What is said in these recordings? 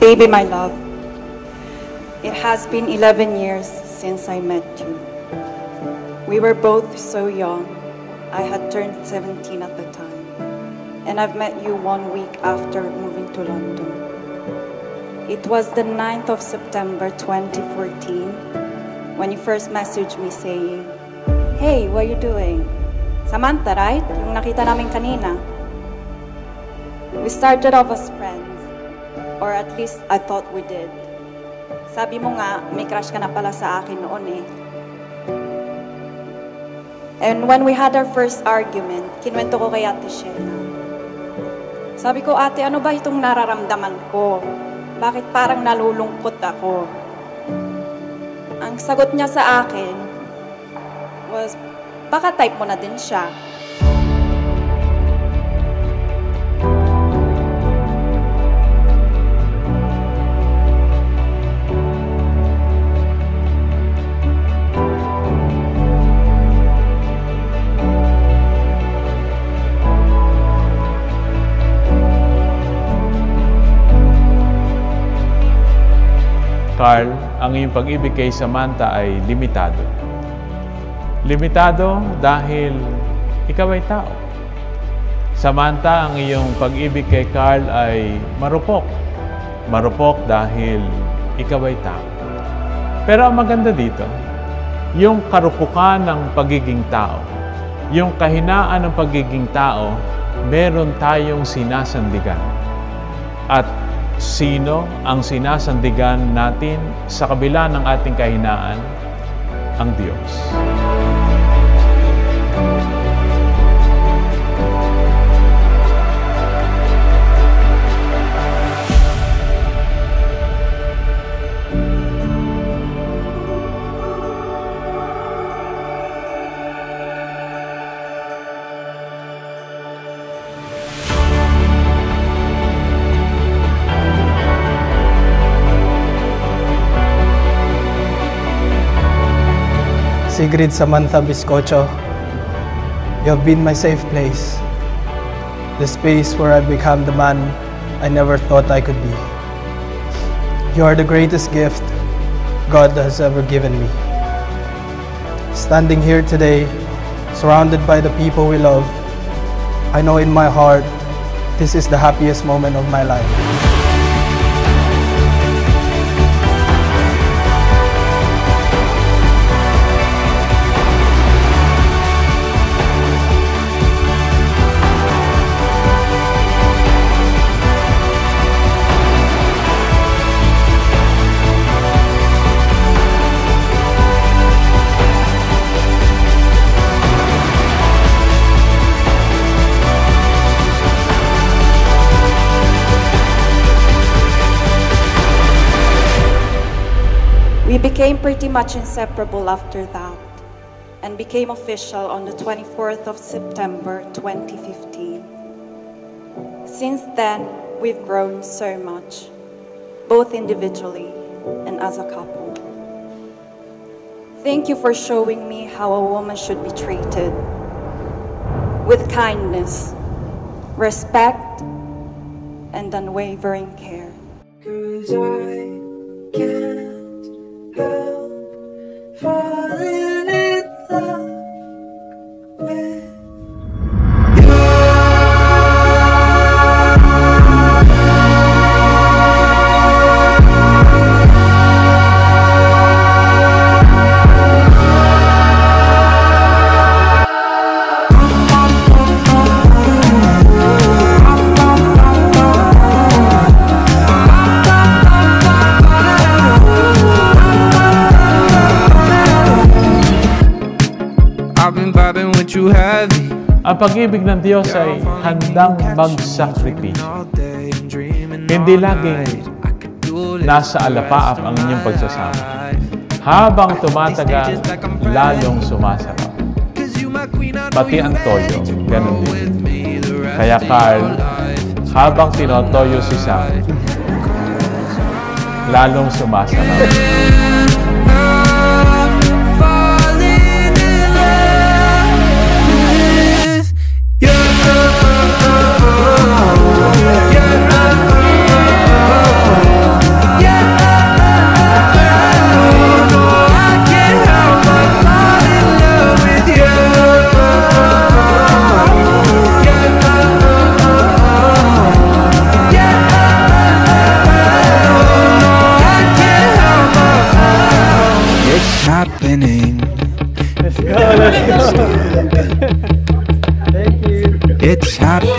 Baby, my love, it has been 11 years since I met you. We were both so young. I had turned 17 at the time, and I've met you 1 week after moving to London. It was the 9th of September 2014 when you first messaged me saying, "Hey, what are you doing?" Samantha, right? Yung nakita namin kanina. We started off as friends. Or at least, I thought we did. Sabi mo nga, may crush ka na pala sa akin noon eh. And when we had our first argument, kinwento ko kay Ate Shena. Sabi ko, ate, ano ba itong nararamdaman ko? Bakit parang nalulungkot ako? Ang sagot niya sa akin was, baka type mo na din siya. Carl, ang iyong pag-ibig kay Samantha ay limitado. Limitado dahil ikaw ay tao. Samantha, ang iyong pag-ibig kay Carl ay marupok. Marupok dahil ikaw ay tao. Pero ang maganda dito, yung karupukan ng pagiging tao, yung kahinaan ng pagiging tao, meron tayong sinasandigan. At sino ang sinasandigan natin sa kabila ng ating kahinaan? Ang Diyos. Sigrid Samantha Biscocho, you have been my safe place, the space where I become the man I never thought I could be. You are the greatest gift God has ever given me. Standing here today, surrounded by the people we love, I know in my heart, this is the happiest moment of my life. We became pretty much inseparable after that and became official on the 24th of September 2015. Since then, we've grown so much, both individually and as a couple. Thank you for showing me how a woman should be treated, with kindness, respect, and unwavering care. 'Cause I can't help falling in love with you. Ang pag-ibig ng Diyos ay handang magsakripisyo. Hindi laging nasa alapaap ang inyong pagsasama. Habang tumatagal, lalong sumasarap. Pati ang toyo, ganun din. Kaya Carl, habang tinotoyo si Sam, lalong sumasarap. happening. Let's go, let's go. Thank you. It's happening.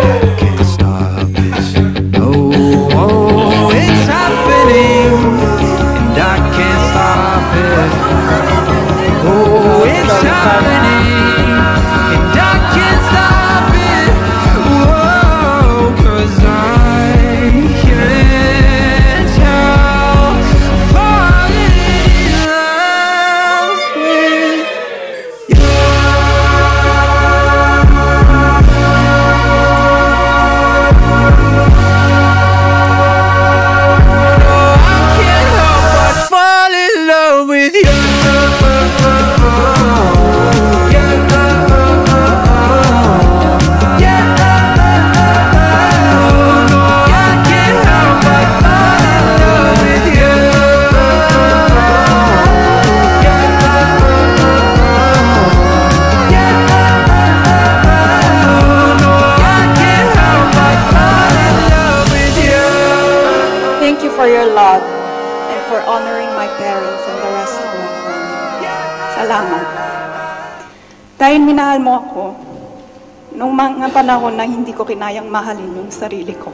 I can't stop it. Oh, it's happening, and I can't stop it. Oh, it's happening, and I can't stop it. Whoa, 'cause I can't help falling in love with you. Fall in love with you. Thank you for your love and for honoring my parents and the rest of my family. Salamat. Dahil minahal mo ako, nung mga panahon na hindi ko kinayang mahalin yung sarili ko.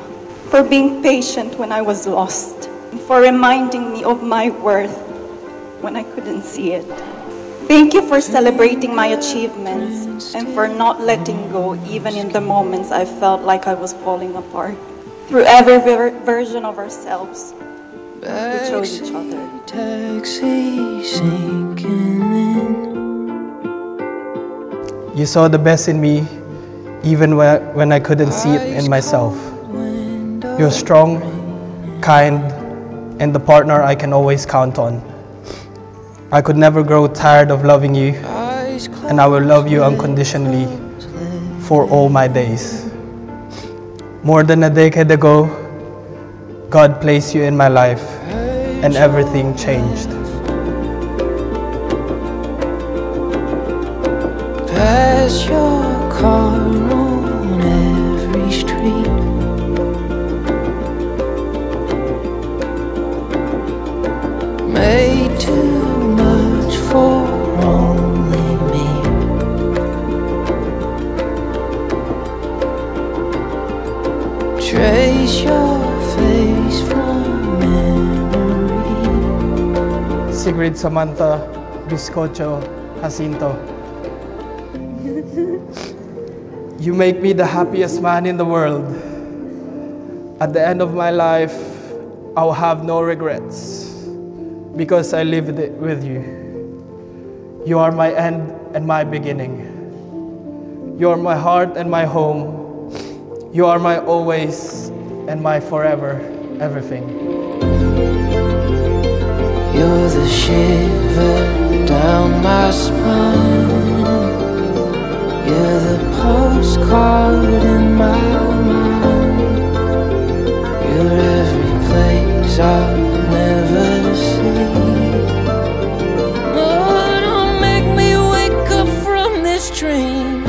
For being patient when I was lost. For reminding me of my worth when I couldn't see it. Thank you for celebrating my achievements and for not letting go even in the moments I felt like I was falling apart. Through every version of ourselves, we chose each other. Taxi sinking in. You saw the best in me, even when I couldn't see it in myself. You're strong, kind, and the partner I can always count on. I could never grow tired of loving you, and I will love you unconditionally for all my days. More than a decade ago, God placed you in my life, and everything changed. Pass your car on every street. Made too much for only me. Trace your face from memory. Sigrid Samantha Biscocho Jacinto. You make me the happiest man in the world. At the end of my life, I'll have no regrets because I lived it with you. You are my end and my beginning. You are my heart and my home. You are my always and my forever, everything. You're the shiver down my spine. You're the postcard in my mind. You're every place I'll never see. No, don't make me wake up from this dream.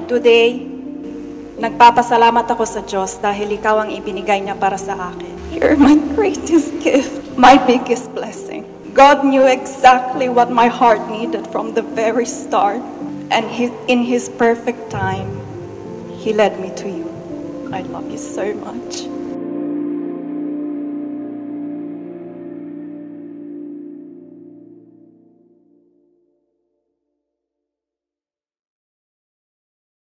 Today, nagpapasalamat ako sa Diyos dahil ikaw ang ibinigay niya para sa akin. You're my greatest gift, my biggest blessing. God knew exactly what my heart needed from the very start. And in His perfect time, He led me to you. I love you so much.